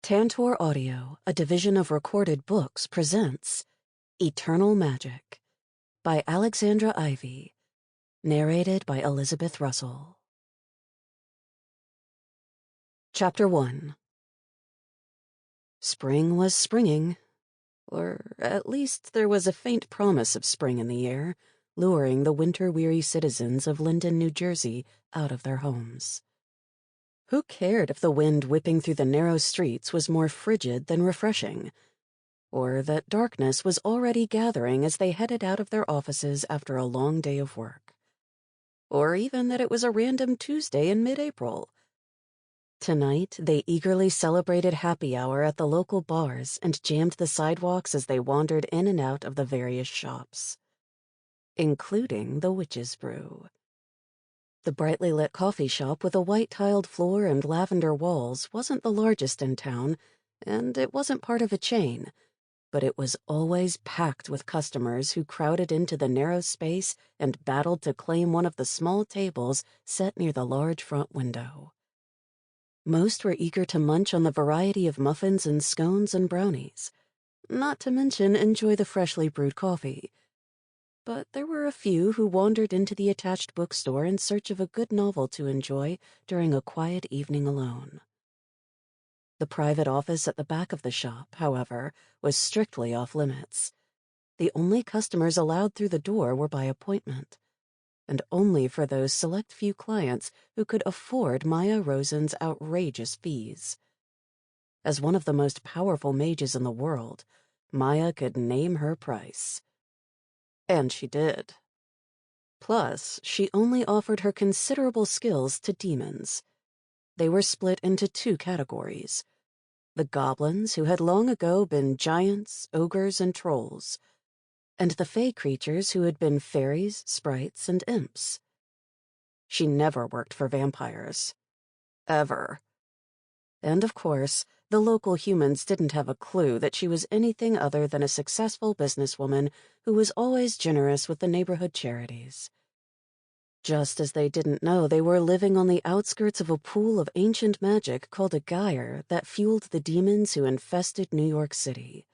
Tantor Audio, a division of Recorded Books, presents Eternal Magic by Alexandra Ivy, narrated by Elizabeth Russell. Chapter 1. Spring was springing, or at least there was a faint promise of spring in the air, luring the winter-weary citizens of Linden, New Jersey, out of their homes. Who cared if the wind whipping through the narrow streets was more frigid than refreshing, or that darkness was already gathering as they headed out of their offices after a long day of work, or even that it was a random Tuesday in mid-April. Tonight, they eagerly celebrated happy hour at the local bars and jammed the sidewalks as they wandered in and out of the various shops, including the Witch's Brew. The brightly lit coffee shop with a white-tiled floor and lavender walls wasn't the largest in town, and it wasn't part of a chain, but it was always packed with customers who crowded into the narrow space and battled to claim one of the small tables set near the large front window. Most were eager to munch on the variety of muffins and scones and brownies, not to mention enjoy the freshly brewed coffee. But there were a few who wandered into the attached bookstore in search of a good novel to enjoy during a quiet evening alone. The private office at the back of the shop, however, was strictly off-limits. The only customers allowed through the door were by appointment, and only for those select few clients who could afford Maya Rosen's outrageous fees. As one of the most powerful mages in the world, Maya could name her price. And she did. Plus, she only offered her considerable skills to demons. They were split into two categories: the goblins, who had long ago been giants, ogres, and trolls, and the fey creatures who had been fairies, sprites, and imps. She never worked for vampires. Ever. And of course, the local humans didn't have a clue that she was anything other than a successful businesswoman who was always generous with the neighborhood charities. Just as they didn't know they were living on the outskirts of a pool of ancient magic called a gyre that fueled the demons who infested New York City.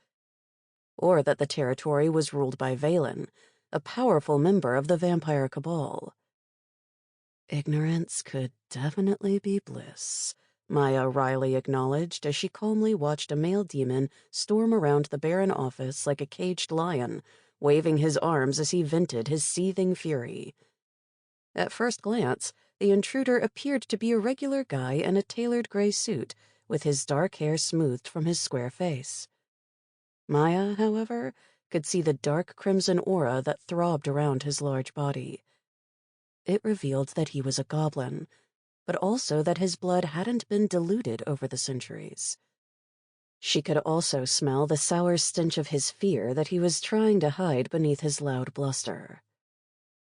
Or that the territory was ruled by Valen, a powerful member of the vampire cabal. Ignorance could definitely be bliss, Maya wryly acknowledged as she calmly watched a male demon storm around the barren office like a caged lion, waving his arms as he vented his seething fury. At first glance, the intruder appeared to be a regular guy in a tailored gray suit, with his dark hair smoothed from his square face. Maya, however, could see the dark crimson aura that throbbed around his large body. It revealed that he was a goblin, but also that his blood hadn't been diluted over the centuries. She could also smell the sour stench of his fear that he was trying to hide beneath his loud bluster.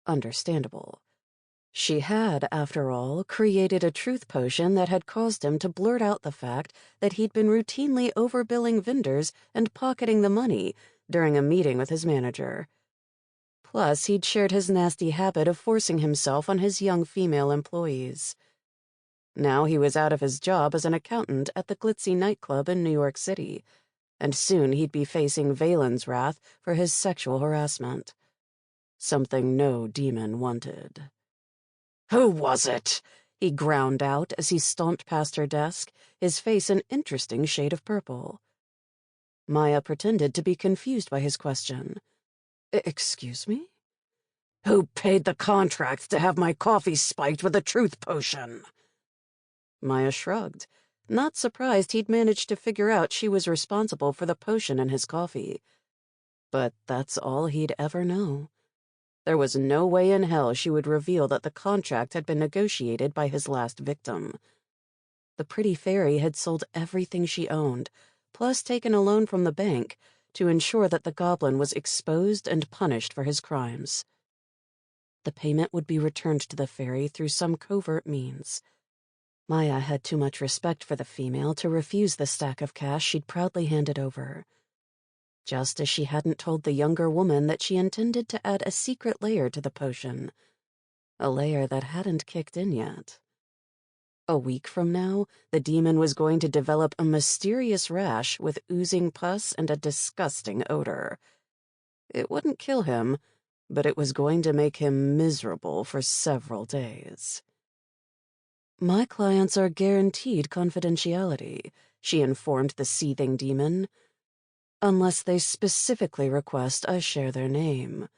Understandable. She had, after all, created a truth potion that had caused him to blurt out the fact that he'd been routinely overbilling vendors and pocketing the money during a meeting with his manager. Plus, he'd shared his nasty habit of forcing himself on his young female employees. Now he was out of his job as an accountant at the glitzy nightclub in New York City, and soon he'd be facing Valen's wrath for his sexual harassment. Something no demon wanted. "Who was it?" he ground out as he stomped past her desk, his face an interesting shade of purple. Maya pretended to be confused by his question. "Excuse me?" "Who paid the contract to have my coffee spiked with a truth potion?" Maya shrugged, not surprised he'd managed to figure out she was responsible for the potion in his coffee. But that's all he'd ever know. There was no way in hell she would reveal that the contract had been negotiated by his last victim. The pretty fairy had sold everything she owned, plus taken a loan from the bank, to ensure that the goblin was exposed and punished for his crimes. The payment would be returned to the fairy through some covert means. Maya had too much respect for the female to refuse the stack of cash she'd proudly handed over. Just as she hadn't told the younger woman that she intended to add a secret layer to the potion, a layer that hadn't kicked in yet. A week from now, the demon was going to develop a mysterious rash with oozing pus and a disgusting odor. It wouldn't kill him, but it was going to make him miserable for several days. "My clients are guaranteed confidentiality," she informed the seething demon, "unless they specifically request I share their name."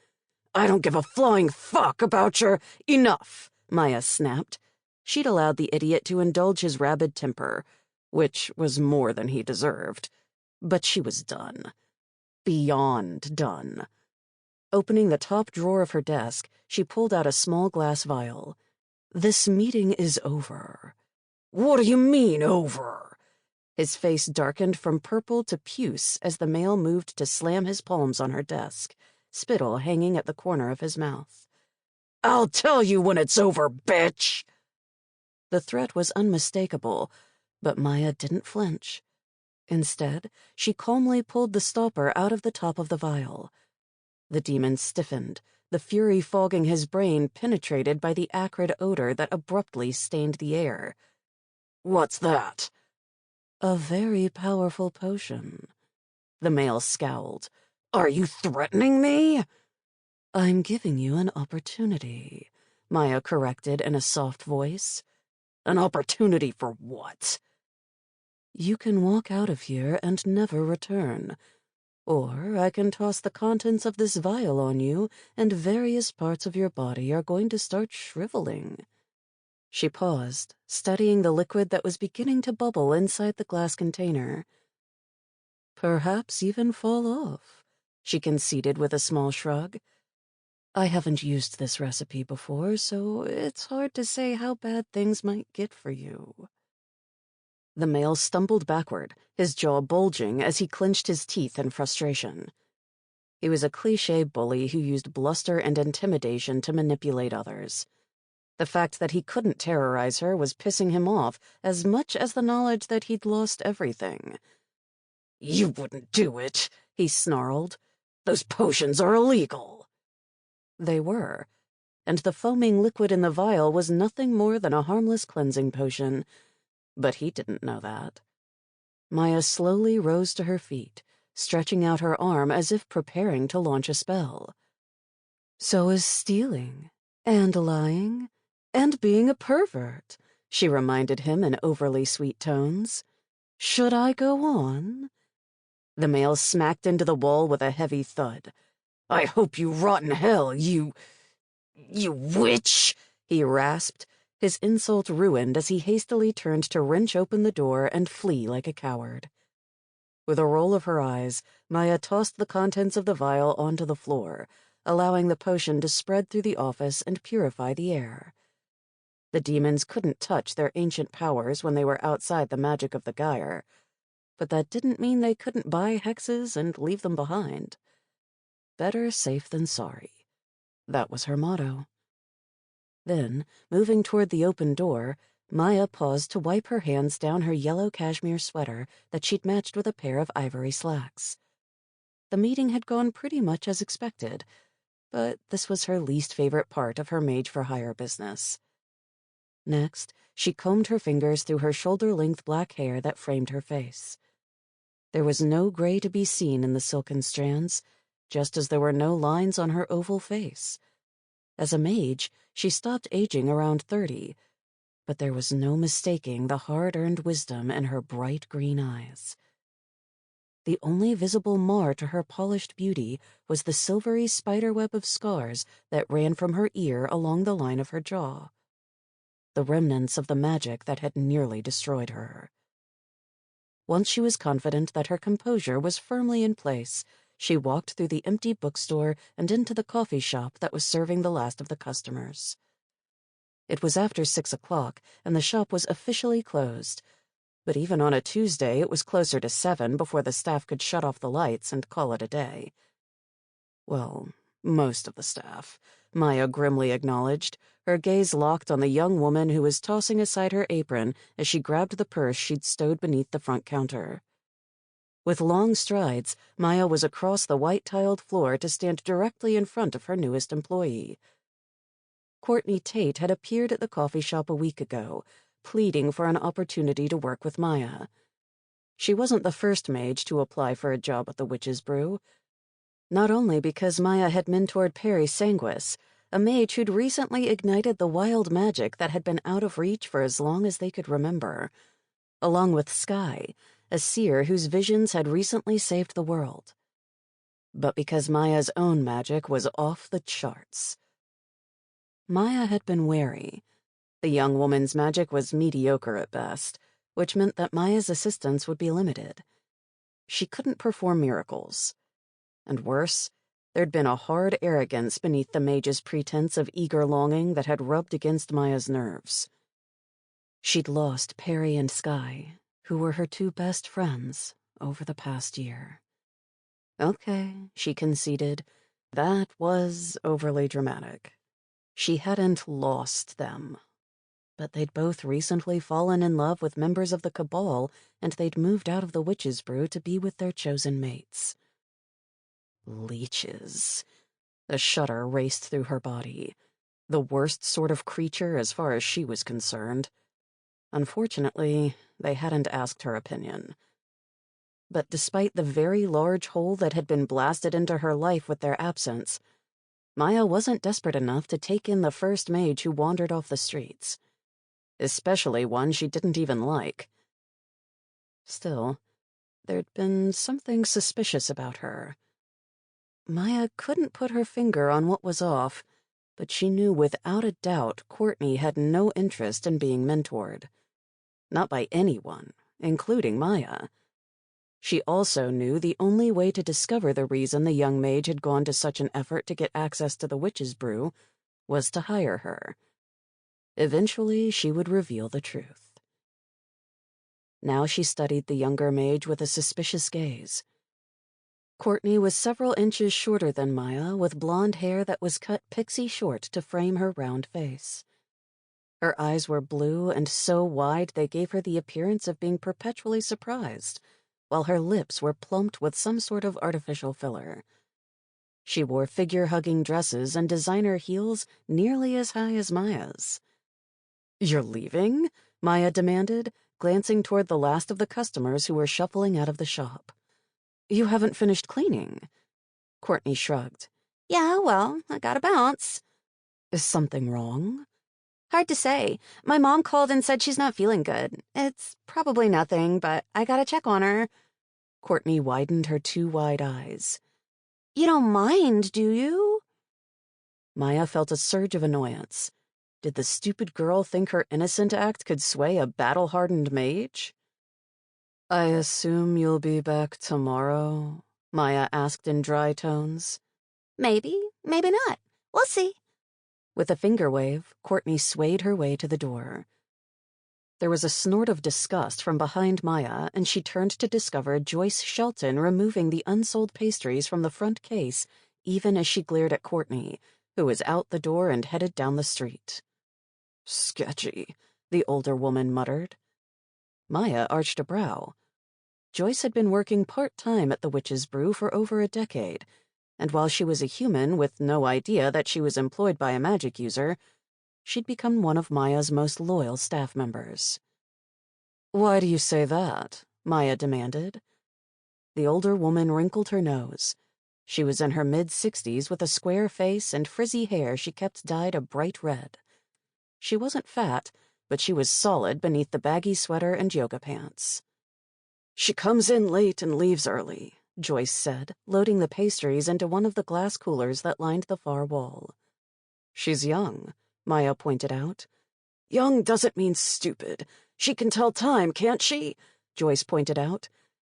"I don't give a flying fuck about your—" "Enough," Maya snapped. She'd allowed the idiot to indulge his rabid temper, which was more than he deserved. But she was done. Beyond done. Opening the top drawer of her desk, she pulled out a small glass vial. "This meeting is over." "What do you mean, over?" His face darkened from purple to puce as the male moved to slam his palms on her desk, spittle hanging at the corner of his mouth. "I'll tell you when it's over, bitch!" The threat was unmistakable, but Maya didn't flinch. Instead, she calmly pulled the stopper out of the top of the vial. The demon stiffened, the fury fogging his brain penetrated by the acrid odor that abruptly stained the air. "What's that?" "A very powerful potion." The male scowled. "Are you threatening me?" "I'm giving you an opportunity," Maya corrected in a soft voice. "An opportunity for what?" "You can walk out of here and never return. Or I can toss the contents of this vial on you, and various parts of your body are going to start shriveling." She paused, studying the liquid that was beginning to bubble inside the glass container. "Perhaps even fall off," she conceded with a small shrug. "I haven't used this recipe before, so it's hard to say how bad things might get for you." The male stumbled backward, his jaw bulging as he clenched his teeth in frustration. He was a cliché bully who used bluster and intimidation to manipulate others. The fact that he couldn't terrorize her was pissing him off as much as the knowledge that he'd lost everything. "You wouldn't do it," he snarled. "Those potions are illegal." They were, and the foaming liquid in the vial was nothing more than a harmless cleansing potion. But he didn't know that. Maya slowly rose to her feet, stretching out her arm as if preparing to launch a spell. "So is stealing, and lying, and being a pervert," she reminded him in overly sweet tones. "Should I go on?" The male smacked into the wall with a heavy thud. "I hope you rot in hell, you witch," he rasped, his insult ruined as he hastily turned to wrench open the door and flee like a coward. With a roll of her eyes, Maya tossed the contents of the vial onto the floor, allowing the potion to spread through the office and purify the air. The demons couldn't touch their ancient powers when they were outside the magic of the gyre, but that didn't mean they couldn't buy hexes and leave them behind. Better safe than sorry. That was her motto. Then, moving toward the open door, Maya paused to wipe her hands down her yellow cashmere sweater that she'd matched with a pair of ivory slacks. The meeting had gone pretty much as expected, but this was her least favorite part of her mage-for-hire business. Next, she combed her fingers through her shoulder-length black hair that framed her face. There was no gray to be seen in the silken strands, just as there were no lines on her oval face. As a mage, she stopped aging around 30, but there was no mistaking the hard-earned wisdom in her bright green eyes. The only visible mar to her polished beauty was the silvery spiderweb of scars that ran from her ear along the line of her jaw, the remnants of the magic that had nearly destroyed her. Once she was confident that her composure was firmly in place, she walked through the empty bookstore and into the coffee shop that was serving the last of the customers. It was after 6 o'clock, and the shop was officially closed. But even on a Tuesday, it was closer to 7 before the staff could shut off the lights and call it a day. Well, most of the staff, Maya grimly acknowledged, her gaze locked on the young woman who was tossing aside her apron as she grabbed the purse she'd stowed beneath the front counter. With long strides, Maya was across the white-tiled floor to stand directly in front of her newest employee. Courtney Tate had appeared at the coffee shop a week ago, pleading for an opportunity to work with Maya. She wasn't the first mage to apply for a job at the Witch's Brew, not only because Maya had mentored Perry Sanguis, a mage who'd recently ignited the wild magic that had been out of reach for as long as they could remember, along with Sky, a seer whose visions had recently saved the world, but because Maya's own magic was off the charts. Maya had been wary. The young woman's magic was mediocre at best, which meant that Maya's assistance would be limited. She couldn't perform miracles. And worse, there'd been a hard arrogance beneath the mage's pretense of eager longing that had rubbed against Maya's nerves. She'd lost Perry and Sky, who were her two best friends, over the past year. Okay, she conceded, that was overly dramatic. She hadn't lost them. But they'd both recently fallen in love with members of the Cabal, and they'd moved out of the Witch's Brew to be with their chosen mates. Leeches. A shudder raced through her body. The worst sort of creature as far as she was concerned. Unfortunately, they hadn't asked her opinion. But despite the very large hole that had been blasted into her life with their absence, Maya wasn't desperate enough to take in the first mage who wandered off the streets, especially one she didn't even like. Still, there'd been something suspicious about her. Maya couldn't put her finger on what was off, but she knew without a doubt Courtney had no interest in being mentored. Not by anyone, including Maya. She also knew the only way to discover the reason the young mage had gone to such an effort to get access to the Witch's Brew was to hire her. Eventually, she would reveal the truth. Now she studied the younger mage with a suspicious gaze. Courtney was several inches shorter than Maya, with blonde hair that was cut pixie short to frame her round face. Her eyes were blue and so wide they gave her the appearance of being perpetually surprised, while her lips were plumped with some sort of artificial filler. She wore figure-hugging dresses and designer heels nearly as high as Maya's. "You're leaving?" Maya demanded, glancing toward the last of the customers who were shuffling out of the shop. "You haven't finished cleaning." Courtney shrugged. "Yeah, well, I gotta bounce." "Is something wrong?" "Hard to say. My mom called and said she's not feeling good. It's probably nothing, but I gotta check on her." Courtney widened her two wide eyes. "You don't mind, do you?" Maya felt a surge of annoyance. Did the stupid girl think her innocent act could sway a battle-hardened mage? "I assume you'll be back tomorrow?" Maya asked in dry tones. "Maybe, maybe not. We'll see." With a finger wave, Courtney swayed her way to the door. There was a snort of disgust from behind Maya, and she turned to discover Joyce Shelton removing the unsold pastries from the front case, even as she glared at Courtney, who was out the door and headed down the street. "Sketchy," the older woman muttered. Maya arched a brow. Joyce had been working part-time at the Witch's Brew for over a decade, and while she was a human with no idea that she was employed by a magic user, she'd become one of Maya's most loyal staff members. "Why do you say that?" Maya demanded. The older woman wrinkled her nose. She was in her mid-60s with a square face and frizzy hair she kept dyed a bright red. She wasn't fat, but she was solid beneath the baggy sweater and yoga pants. "She comes in late and leaves early," Joyce said, loading the pastries into one of the glass coolers that lined the far wall. "She's young," Maya pointed out. "Young doesn't mean stupid. She can tell time, can't she?" Joyce pointed out.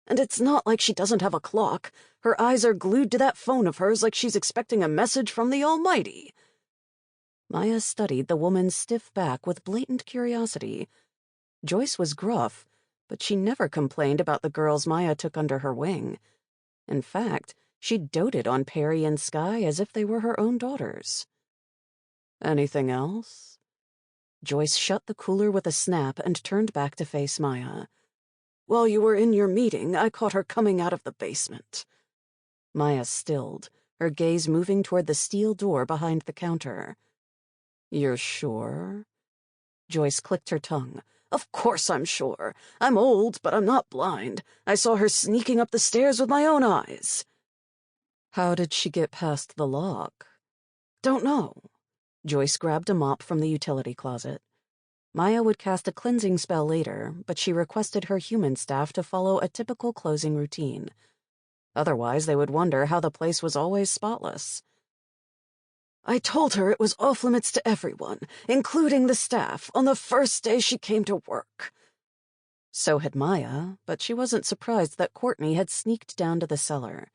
"And it's not like she doesn't have a clock. Her eyes are glued to that phone of hers like she's expecting a message from the Almighty." Maya studied the woman's stiff back with blatant curiosity. Joyce was gruff, but she never complained about the girls Maya took under her wing. In fact, she doted on Perry and Sky as if they were her own daughters. "Anything else?" Joyce shut the cooler with a snap and turned back to face Maya. "While you were in your meeting, I caught her coming out of the basement." Maya stilled, her gaze moving toward the steel door behind the counter. "You're sure?" Joyce clicked her tongue. Of course I'm sure. I'm old, but I'm not blind. I saw her sneaking up the stairs with my own eyes." "How did she get past the lock?" "Don't know." Joyce grabbed a mop from the utility closet. Maya would cast a cleansing spell later, but she requested her human staff to follow a typical closing routine. Otherwise, they would wonder how the place was always spotless. "I told her it was off-limits to everyone, including the staff, on the first day she came to work." So had Maya, but she wasn't surprised that Courtney had sneaked down to the cellar.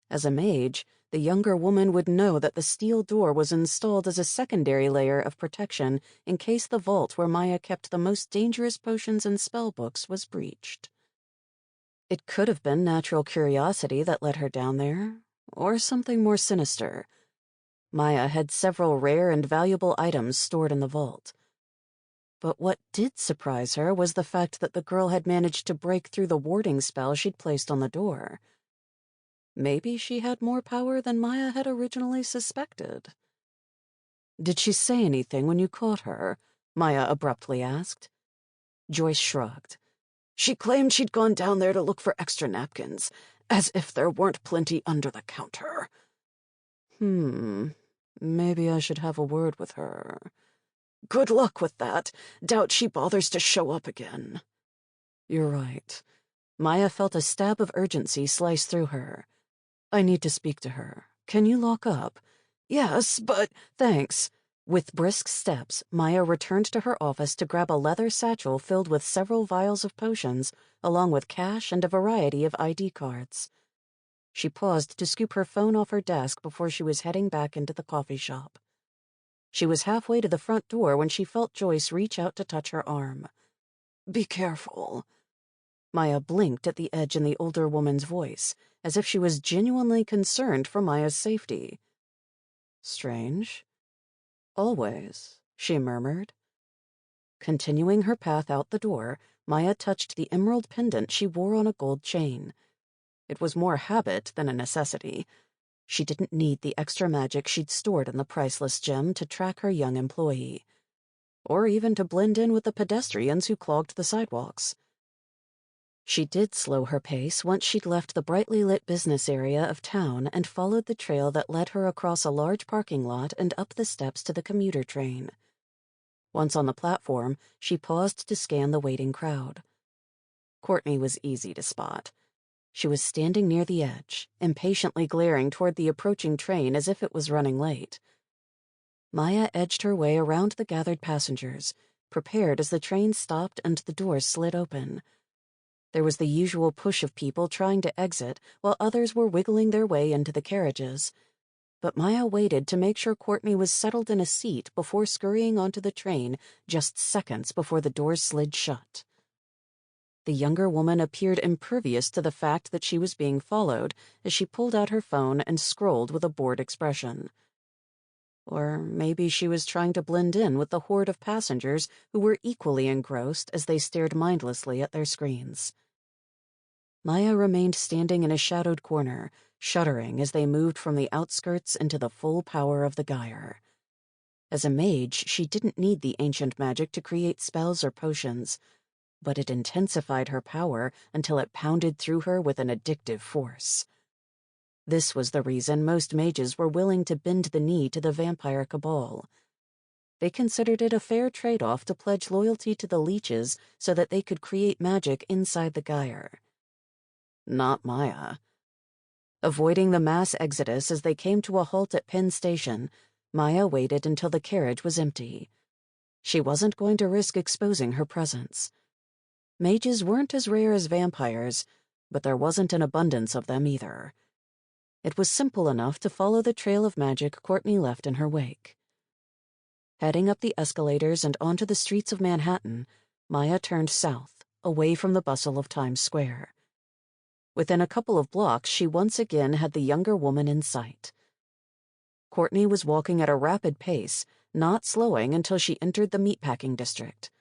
As a mage, the younger woman would know that the steel door was installed as a secondary layer of protection in case the vault where Maya kept the most dangerous potions and spellbooks was breached. It could have been natural curiosity that led her down there, or something more sinister. Maya had several rare and valuable items stored in the vault. But what did surprise her was the fact that the girl had managed to break through the warding spell she'd placed on the door. Maybe she had more power than Maya had originally suspected. "Did she say anything when you caught her?" Maya abruptly asked. Joyce shrugged. "She claimed she'd gone down there to look for extra napkins, as if there weren't plenty under the counter." Maybe I should have a word with her." "Good luck with that. Doubt she bothers to show up again." "You're right." Maya felt a stab of urgency slice through her. "I need to speak to her. Can you lock up?" "Yes, but—" "Thanks." With brisk steps, Maya returned to her office to grab a leather satchel filled with several vials of potions, along with cash and a variety of ID cards. She paused to scoop her phone off her desk before she was heading back into the coffee shop. She was halfway to the front door when she felt Joyce reach out to touch her arm. "Be careful." Maya blinked at the edge in the older woman's voice, as if she was genuinely concerned for Maya's safety. "Strange." "Always," she murmured. Continuing her path out the door, Maya touched the emerald pendant she wore on a gold chain. It was more habit than a necessity. She didn't need the extra magic she'd stored in the priceless gem to track her young employee, or even to blend in with the pedestrians who clogged the sidewalks. She did slow her pace once she'd left the brightly lit business area of town and followed the trail that led her across a large parking lot and up the steps to the commuter train. Once on the platform, she paused to scan the waiting crowd. Courtney was easy to spot. She was standing near the edge, impatiently glaring toward the approaching train as if it was running late. Maya edged her way around the gathered passengers, prepared as the train stopped and the doors slid open. There was the usual push of people trying to exit, while others were wiggling their way into the carriages. But Maya waited to make sure Courtney was settled in a seat before scurrying onto the train just seconds before the doors slid shut. The younger woman appeared impervious to the fact that she was being followed as she pulled out her phone and scrolled with a bored expression. Or maybe she was trying to blend in with the horde of passengers who were equally engrossed as they stared mindlessly at their screens. Maya remained standing in a shadowed corner, shuddering as they moved from the outskirts into the full power of the gyre. As a mage, she didn't need the ancient magic to create spells or potions, but it intensified her power until it pounded through her with an addictive force. This was the reason most mages were willing to bend the knee to the vampire cabal. They considered it a fair trade-off to pledge loyalty to the leeches so that they could create magic inside the gyre. Not Maya. Avoiding the mass exodus as they came to a halt at Penn Station, Maya waited until the carriage was empty. She wasn't going to risk exposing her presence. Mages weren't as rare as vampires, but there wasn't an abundance of them either. It was simple enough to follow the trail of magic Courtney left in her wake. Heading up the escalators and onto the streets of Manhattan, Maya turned south, away from the bustle of Times Square. Within a couple of blocks, she once again had the younger woman in sight. Courtney was walking at a rapid pace, not slowing until she entered the meatpacking district.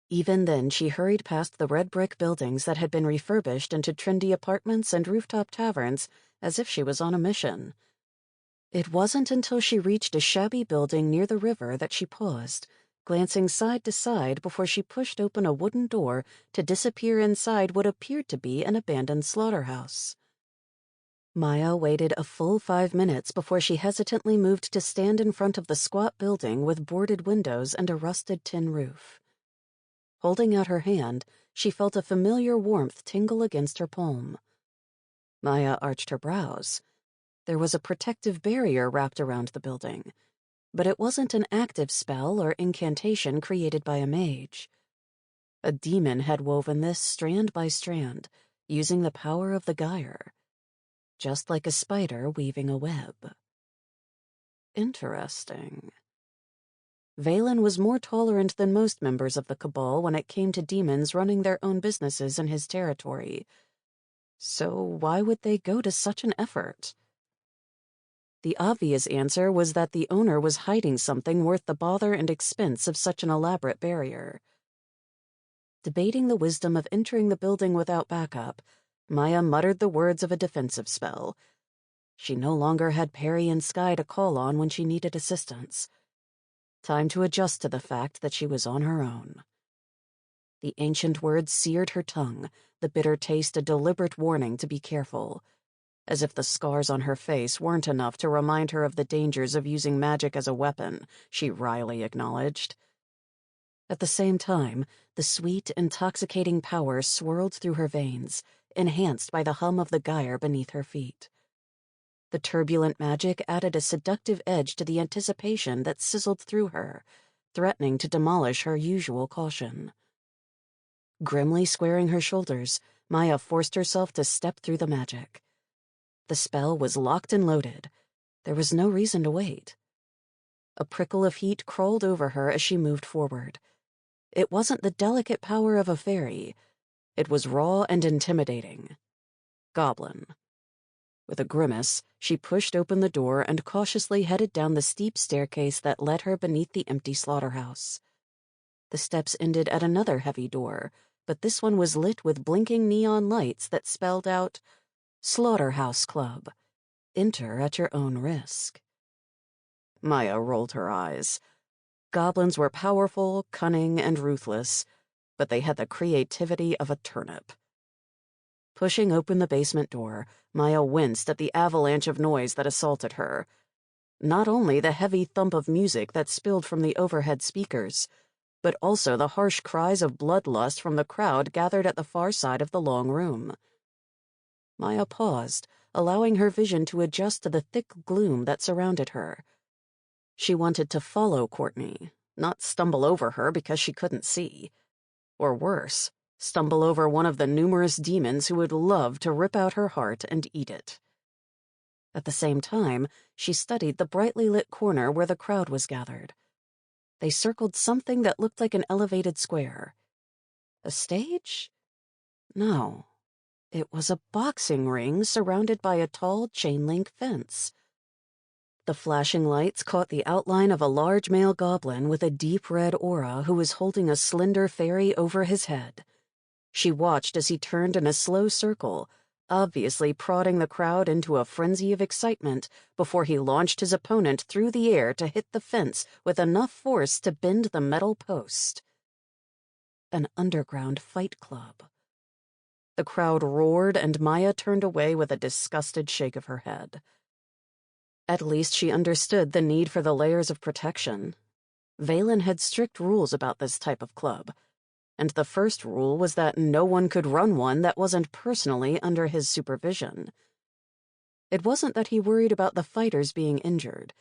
Even then, she hurried past the red brick buildings that had been refurbished into trendy apartments and rooftop taverns as if she was on a mission. It wasn't until she reached a shabby building near the river that she paused, glancing side to side before she pushed open a wooden door to disappear inside what appeared to be an abandoned slaughterhouse. Maya waited a full 5 minutes before she hesitantly moved to stand in front of the squat building with boarded windows and a rusted tin roof. Holding out her hand, she felt a familiar warmth tingle against her palm. Maya arched her brows. There was a protective barrier wrapped around the building, but it wasn't an active spell or incantation created by a mage. A demon had woven this strand by strand, using the power of the gyre, just like a spider weaving a web. Interesting. Valen was more tolerant than most members of the Cabal when it came to demons running their own businesses in his territory. So why would they go to such an effort? The obvious answer was that the owner was hiding something worth the bother and expense of such an elaborate barrier. Debating the wisdom of entering the building without backup, Maya muttered the words of a defensive spell. She no longer had Perry and Sky to call on when she needed assistance. Time to adjust to the fact that she was on her own. The ancient words seared her tongue, the bitter taste a deliberate warning to be careful. As if the scars on her face weren't enough to remind her of the dangers of using magic as a weapon, she wryly acknowledged. At the same time, the sweet, intoxicating power swirled through her veins, enhanced by the hum of the gyre beneath her feet. The turbulent magic added a seductive edge to the anticipation that sizzled through her, threatening to demolish her usual caution. Grimly squaring her shoulders, Maya forced herself to step through the magic. The spell was locked and loaded. There was no reason to wait. A prickle of heat crawled over her as she moved forward. It wasn't the delicate power of a fairy. It was raw and intimidating. Goblin. With a grimace, she pushed open the door and cautiously headed down the steep staircase that led her beneath the empty slaughterhouse. The steps ended at another heavy door, but this one was lit with blinking neon lights that spelled out, Slaughterhouse Club. Enter at your own risk. Maya rolled her eyes. Goblins were powerful, cunning, and ruthless, but they had the creativity of a turnip. Pushing open the basement door, Maya winced at the avalanche of noise that assaulted her. Not only the heavy thump of music that spilled from the overhead speakers, but also the harsh cries of bloodlust from the crowd gathered at the far side of the long room. Maya paused, allowing her vision to adjust to the thick gloom that surrounded her. She wanted to follow Courtney, not stumble over her because she couldn't see. Or worse, stumble over one of the numerous demons who would love to rip out her heart and eat it. At the same time, she studied the brightly lit corner where the crowd was gathered. They circled something that looked like an elevated square. A stage? No. It was a boxing ring surrounded by a tall chain-link fence. The flashing lights caught the outline of a large male goblin with a deep red aura who was holding a slender fairy over his head. She watched as he turned in a slow circle, obviously prodding the crowd into a frenzy of excitement before he launched his opponent through the air to hit the fence with enough force to bend the metal post. An underground fight club. The crowd roared, and Maya turned away with a disgusted shake of her head. At least she understood the need for the layers of protection. Valen had strict rules about this type of club, and the first rule was that no one could run one that wasn't personally under his supervision. It wasn't that he worried about the fighters being injured.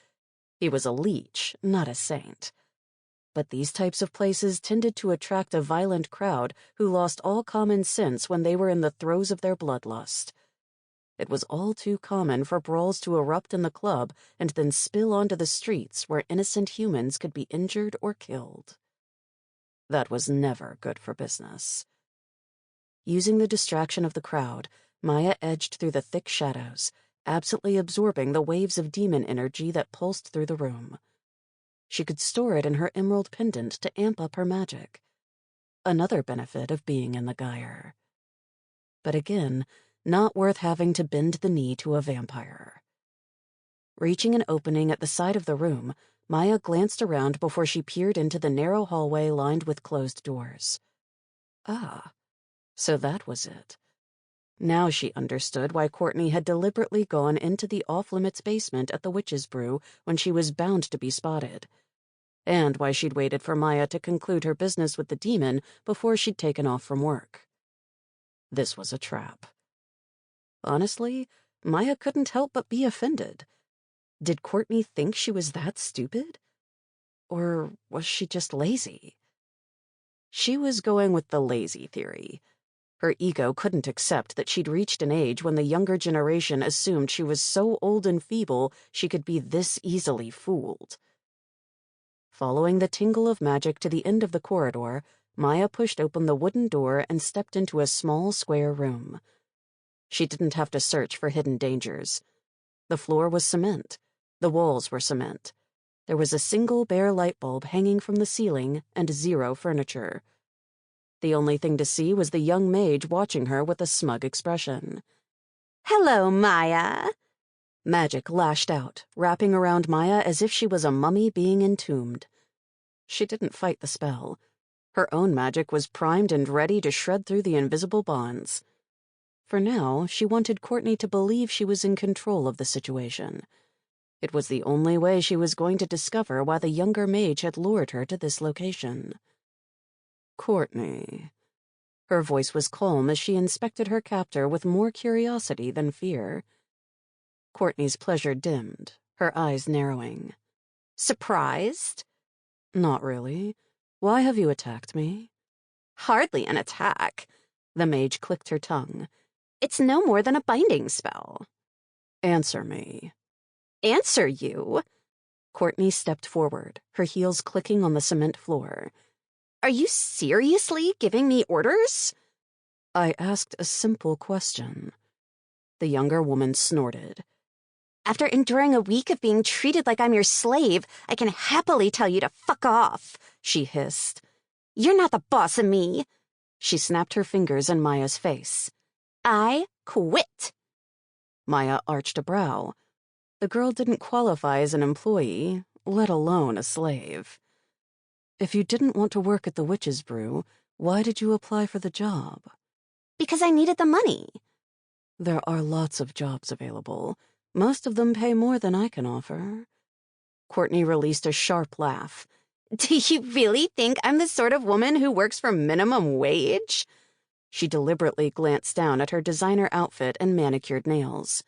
He was a leech, not a saint. But these types of places tended to attract a violent crowd who lost all common sense when they were in the throes of their bloodlust. It was all too common for brawls to erupt in the club and then spill onto the streets where innocent humans could be injured or killed. That was never good for business. Using the distraction of the crowd, Maya edged through the thick shadows, absently absorbing the waves of demon energy that pulsed through the room. She could store it in her emerald pendant to amp up her magic. Another benefit of being in the gyre. But again, not worth having to bend the knee to a vampire. Reaching an opening at the side of the room, Maya glanced around before she peered into the narrow hallway lined with closed doors. Ah, so that was it. Now she understood why Courtney had deliberately gone into the off-limits basement at the Witch's Brew when she was bound to be spotted, and why she'd waited for Maya to conclude her business with the demon before she'd taken off from work. This was a trap. Honestly, Maya couldn't help but be offended. Did Courtney think she was that stupid? Or was she just lazy? She was going with the lazy theory. Her ego couldn't accept that she'd reached an age when the younger generation assumed she was so old and feeble she could be this easily fooled. Following the tingle of magic to the end of the corridor, Maya pushed open the wooden door and stepped into a small square room. She didn't have to search for hidden dangers. The floor was cement. The walls were cement. There was a single bare light bulb hanging from the ceiling and 0 furniture. The only thing to see was the young mage watching her with a smug expression. "Hello, Maya." Magic lashed out, wrapping around Maya as if she was a mummy being entombed. She didn't fight the spell. Her own magic was primed and ready to shred through the invisible bonds. For now, she wanted Courtney to believe she was in control of the situation. It was the only way she was going to discover why the younger mage had lured her to this location. Courtney. Her voice was calm as she inspected her captor with more curiosity than fear. Courtney's pleasure dimmed, her eyes narrowing. "Surprised?" Not really. Why have you attacked me? "Hardly an attack." The mage clicked her tongue. "It's no more than a binding spell." Answer me. "Answer you?" Courtney stepped forward, her heels clicking on the cement floor. "Are you seriously giving me orders?" I asked a simple question. The younger woman snorted. "After enduring a week of being treated like I'm your slave, I can happily tell you to fuck off," she hissed. "You're not the boss of me." She snapped her fingers in Maya's face. "I quit." Maya arched a brow. The girl didn't qualify as an employee, let alone a slave. If you didn't want to work at the Witch's Brew, why did you apply for the job? "Because I needed the money." There are lots of jobs available. Most of them pay more than I can offer. Courtney released a sharp laugh. "Do you really think I'm the sort of woman who works for minimum wage?" She deliberately glanced down at her designer outfit and manicured nails.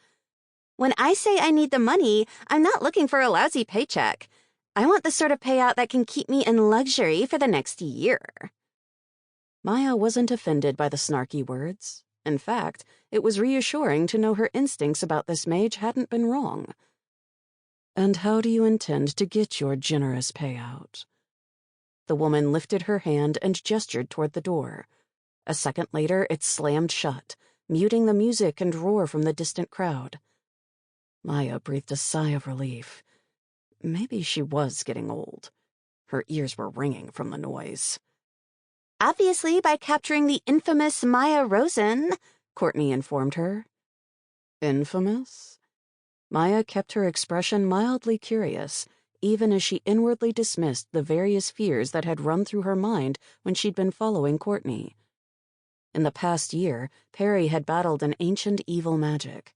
"When I say I need the money, I'm not looking for a lousy paycheck. I want the sort of payout that can keep me in luxury for the next year." Maya wasn't offended by the snarky words. In fact, it was reassuring to know her instincts about this mage hadn't been wrong. "And how do you intend to get your generous payout?" The woman lifted her hand and gestured toward the door. A second later, it slammed shut, muting the music and roar from the distant crowd. Maya breathed a sigh of relief. Maybe she was getting old. Her ears were ringing from the noise. "Obviously by capturing the infamous Maya Rosen," Courtney informed her. Infamous? Maya kept her expression mildly curious, even as she inwardly dismissed the various fears that had run through her mind when she'd been following Courtney. In the past year, Perry had battled an ancient evil magic.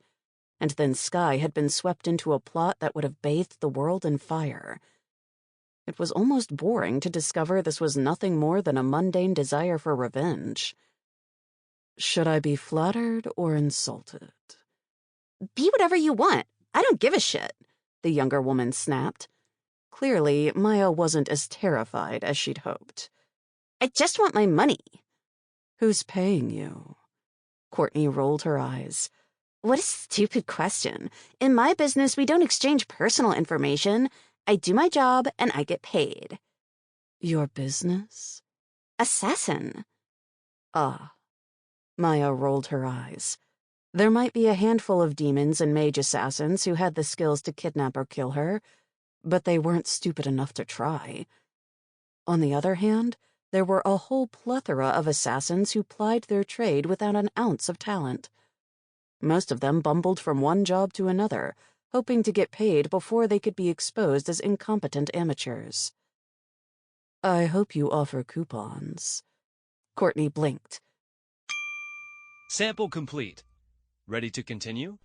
And then Skye had been swept into a plot that would have bathed the world in fire. It was almost boring to discover this was nothing more than a mundane desire for revenge. Should I be flattered or insulted? "Be whatever you want. I don't give a shit," the younger woman snapped. Clearly, Maya wasn't as terrified as she'd hoped. "I just want my money." Who's paying you? Courtney rolled her eyes. "What a stupid question. In my business, we don't exchange personal information. I do my job, and I get paid." Your business? "Assassin." Ah. Maya rolled her eyes. There might be a handful of demons and mage assassins who had the skills to kidnap or kill her, but they weren't stupid enough to try. On the other hand, there were a whole plethora of assassins who plied their trade without an ounce of talent. Most of them bumbled from one job to another, hoping to get paid before they could be exposed as incompetent amateurs. I hope you offer coupons. Courtney blinked. Sample complete. Ready to continue?